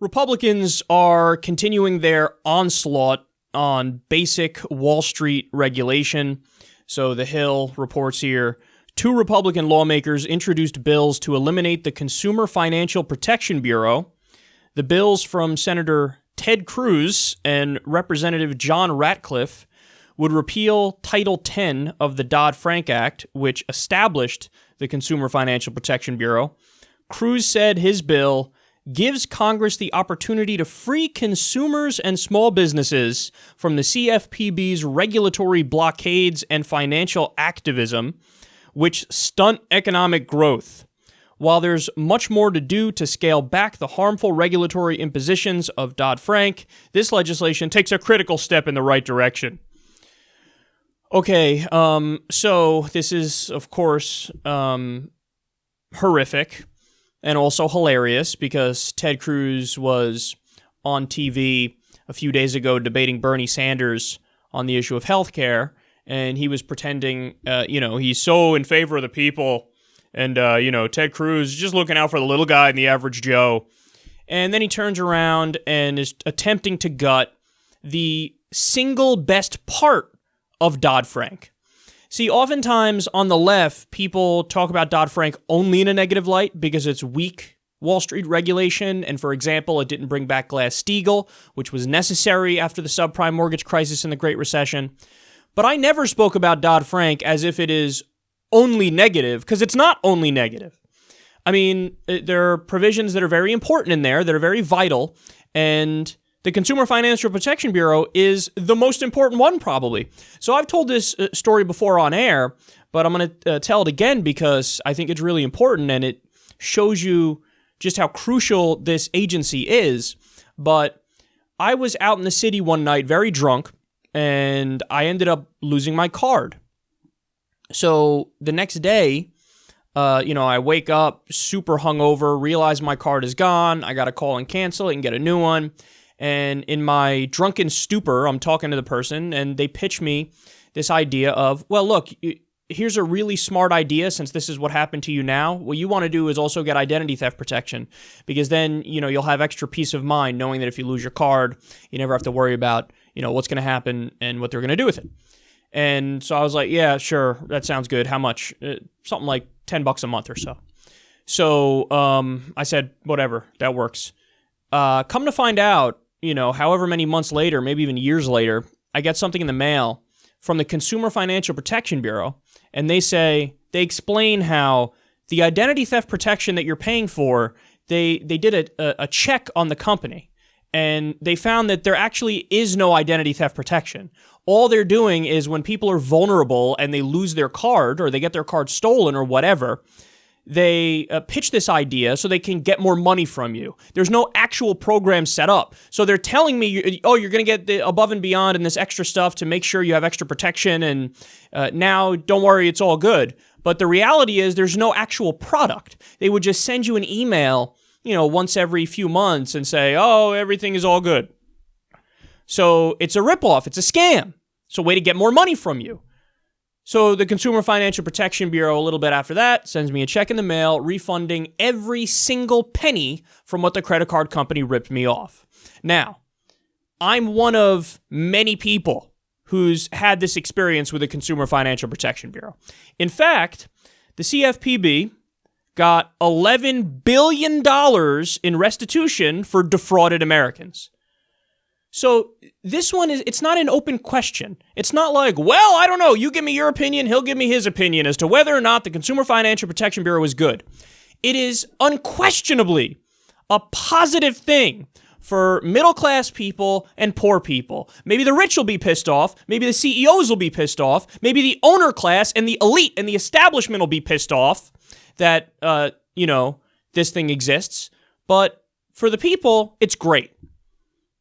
Republicans are continuing their onslaught on basic Wall Street regulation. So the Hill reports here, 2 Republican lawmakers introduced bills to eliminate the Consumer Financial Protection Bureau. The bills from Senator Ted Cruz and Representative John Ratcliffe would repeal Title X of the Dodd-Frank Act, which established the Consumer Financial Protection Bureau. Cruz said his bill gives Congress the opportunity to free consumers and small businesses from the CFPB's regulatory blockades and financial activism, which stunt economic growth. While there's much more to do to scale back the harmful regulatory impositions of Dodd-Frank, this legislation takes a critical step in the right direction. Okay, so this is, of course, horrific and also hilarious because Ted Cruz was on TV a few days ago debating Bernie Sanders on the issue of healthcare, and he was pretending, he's so in favor of the people, and, Ted Cruz is just looking out for the little guy and the average Joe. And then he turns around and is attempting to gut the single best part of Dodd-Frank. See, oftentimes on the left, people talk about Dodd-Frank only in a negative light because it's weak Wall Street regulation, and for example, it didn't bring back Glass-Steagall, which was necessary after the subprime mortgage crisis and the Great Recession. But I never spoke about Dodd-Frank as if it is only negative, because it's not only negative. I mean, there are provisions that are very important in there, that are very vital, and the Consumer Financial Protection Bureau is the most important one, probably. So I've told this story before on air, but I'm going to tell it again because I think it's really important, and it shows you just how crucial this agency is. But I was out in the city one night, very drunk, and I ended up losing my card. So the next day, I wake up super hungover, realize my card is gone. I got to call and cancel it and get a new one. And in my drunken stupor, I'm talking to the person, and they pitch me this idea of, well, look, here's a really smart idea since this is what happened to you now. What you want to do is also get identity theft protection, because then, you'll have extra peace of mind knowing that if you lose your card, you never have to worry about, what's going to happen and what they're going to do with it. And so I was like, yeah, sure, that sounds good. How much? Something like $10 a month or so. So I said, whatever, that works. Come to find out, however many months later, maybe even years later, I get something in the mail from the Consumer Financial Protection Bureau, and they explain how the identity theft protection that you're paying for, they did a check on the company, and they found that there actually is no identity theft protection. All they're doing is when people are vulnerable and they lose their card or they get their card stolen or whatever, they pitch this idea so they can get more money from you. There's no actual program set up. So they're telling me, oh, you're going to get the above and beyond and this extra stuff to make sure you have extra protection, and now don't worry, it's all good. But the reality is there's no actual product. They would just send you an email, once every few months and say, oh, everything is all good. So it's a ripoff. It's a scam. It's a way to get more money from you. So the Consumer Financial Protection Bureau, a little bit after that, sends me a check in the mail refunding every single penny from what the credit card company ripped me off. Now, I'm one of many people who's had this experience with the Consumer Financial Protection Bureau. In fact, the CFPB got $11 billion in restitution for defrauded Americans. So this one it's not an open question. It's not like, well, I don't know, you give me your opinion, he'll give me his opinion as to whether or not the Consumer Financial Protection Bureau is good. It is unquestionably a positive thing for middle-class people and poor people. Maybe the rich will be pissed off, maybe the CEOs will be pissed off, maybe the owner class and the elite and the establishment will be pissed off that, this thing exists. But for the people, it's great.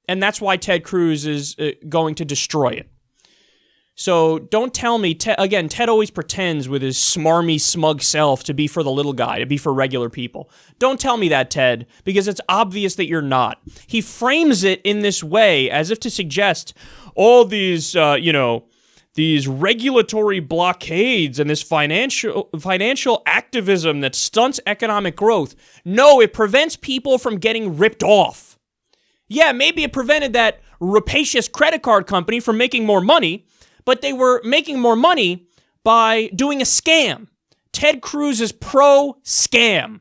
And that's why Ted Cruz is going to destroy it. So don't tell me, Ted always pretends with his smarmy, smug self to be for the little guy, to be for regular people. Don't tell me that, Ted, because it's obvious that you're not. He frames it in this way as if to suggest all these, these regulatory blockades and this financial activism that stunts economic growth. No, it prevents people from getting ripped off. Yeah, maybe it prevented that rapacious credit card company from making more money, but they were making more money by doing a scam. Ted Cruz is pro-scam.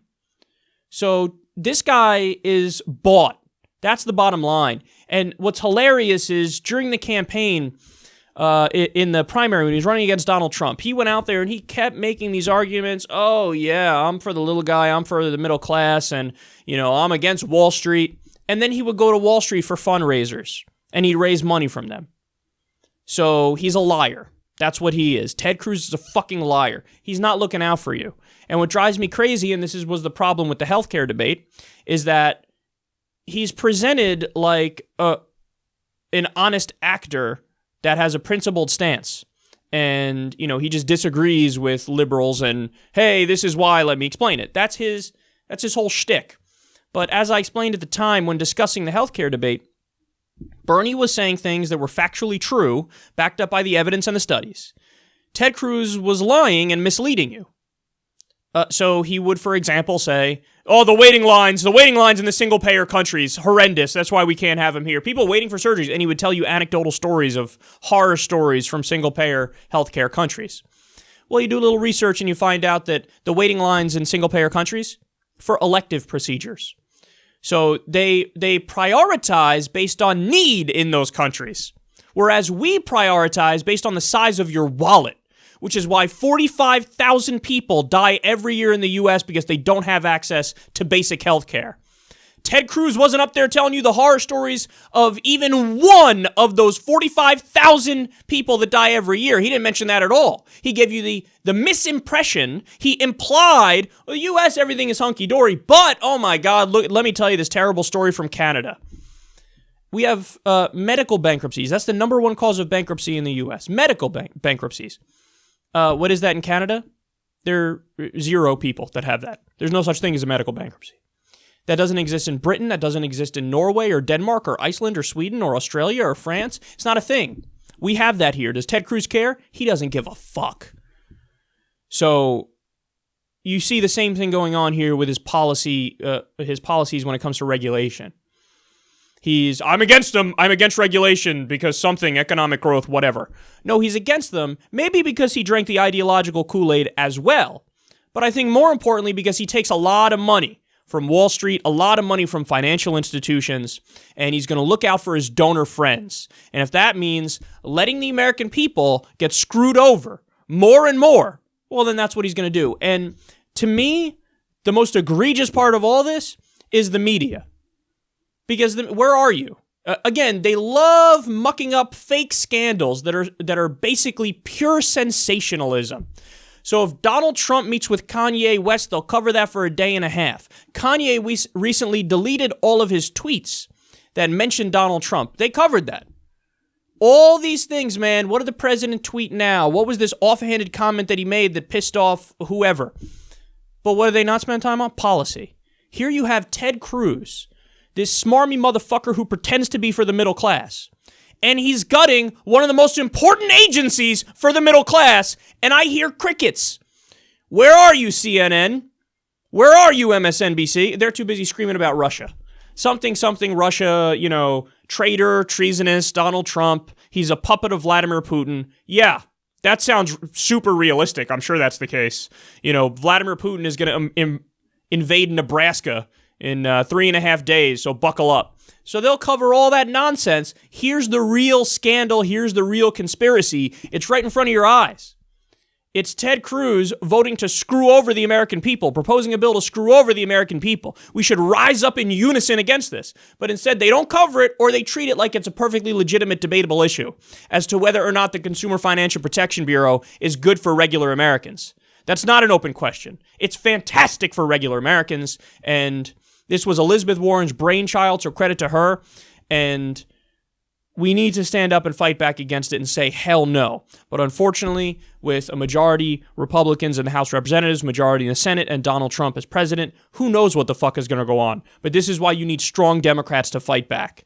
So this guy is bought. That's the bottom line. And what's hilarious is during the campaign, in the primary when he was running against Donald Trump, he went out there and he kept making these arguments. Oh, yeah, I'm for the little guy. I'm for the middle class. And, I'm against Wall Street. And then he would go to Wall Street for fundraisers and he'd raise money from them. So he's a liar. That's what he is. Ted Cruz is a fucking liar. He's not looking out for you. And what drives me crazy, and this was the problem with the healthcare debate, is that he's presented like an honest actor that has a principled stance. And, he just disagrees with liberals and, hey, this is why, let me explain it. That's his whole shtick. But as I explained at the time when discussing the healthcare debate, Bernie was saying things that were factually true, backed up by the evidence and the studies. Ted Cruz was lying and misleading you. So he would, for example, say, oh, the waiting lines in the single-payer countries, horrendous. That's why we can't have them here. People waiting for surgeries. And he would tell you anecdotal stories of horror stories from single-payer healthcare countries. Well, you do a little research and you find out that the waiting lines in single-payer countries for elective procedures. So they prioritize based on need in those countries, whereas we prioritize based on the size of your wallet, which is why 45,000 people die every year in the U.S. because they don't have access to basic health care. Ted Cruz wasn't up there telling you the horror stories of even one of those 45,000 people that die every year. He didn't mention that at all. He gave you the misimpression. He implied, well, the U.S., everything is hunky-dory, but, oh my God, look, let me tell you this terrible story from Canada. We have medical bankruptcies. That's the number one cause of bankruptcy in the U.S., medical bankruptcies. What is that in Canada? There are 0 people that have that. There's no such thing as a medical bankruptcy. That doesn't exist in Britain. That doesn't exist in Norway or Denmark or Iceland or Sweden or Australia or France. It's not a thing. We have that here. Does Ted Cruz care? He doesn't give a fuck. So you see the same thing going on here with his policies when it comes to regulation. I'm against them. I'm against regulation because something, economic growth, whatever. No, he's against them, maybe because he drank the ideological Kool-Aid as well. But I think more importantly because he takes a lot of money from Wall Street, a lot of money from financial institutions, and he's going to look out for his donor friends. And if that means letting the American people get screwed over more and more, well, then that's what he's going to do. And to me, the most egregious part of all this is the media. Because where are you? Again, they love mucking up fake scandals that are basically pure sensationalism. So if Donald Trump meets with Kanye West, they'll cover that for a day and a half. Kanye recently deleted all of his tweets that mentioned Donald Trump. They covered that. All these things, man. What did the president tweet now? What was this offhanded comment that he made that pissed off whoever? But what do they not spend time on? Policy. Here you have Ted Cruz, this smarmy motherfucker who pretends to be for the middle class. And he's gutting one of the most important agencies for the middle class, and I hear crickets. Where are you, CNN? Where are you, MSNBC? They're too busy screaming about Russia. Something, Russia, traitor, treasonous, Donald Trump. He's a puppet of Vladimir Putin. Yeah, that sounds super realistic. I'm sure that's the case. Vladimir Putin is going to invade Nebraska in 3.5 days, so buckle up. So they'll cover all that nonsense. Here's the real scandal. Here's the real conspiracy. It's right in front of your eyes. It's Ted Cruz voting to screw over the American people, proposing a bill to screw over the American people. We should rise up in unison against this. But instead, they don't cover it, or they treat it like it's a perfectly legitimate, debatable issue as to whether or not the Consumer Financial Protection Bureau is good for regular Americans. That's not an open question. It's fantastic for regular Americans, and this was Elizabeth Warren's brainchild, so credit to her. And we need to stand up and fight back against it and say, hell no. But unfortunately, with a majority Republicans in the House of Representatives, majority in the Senate, and Donald Trump as president, who knows what the fuck is going to go on. But this is why you need strong Democrats to fight back.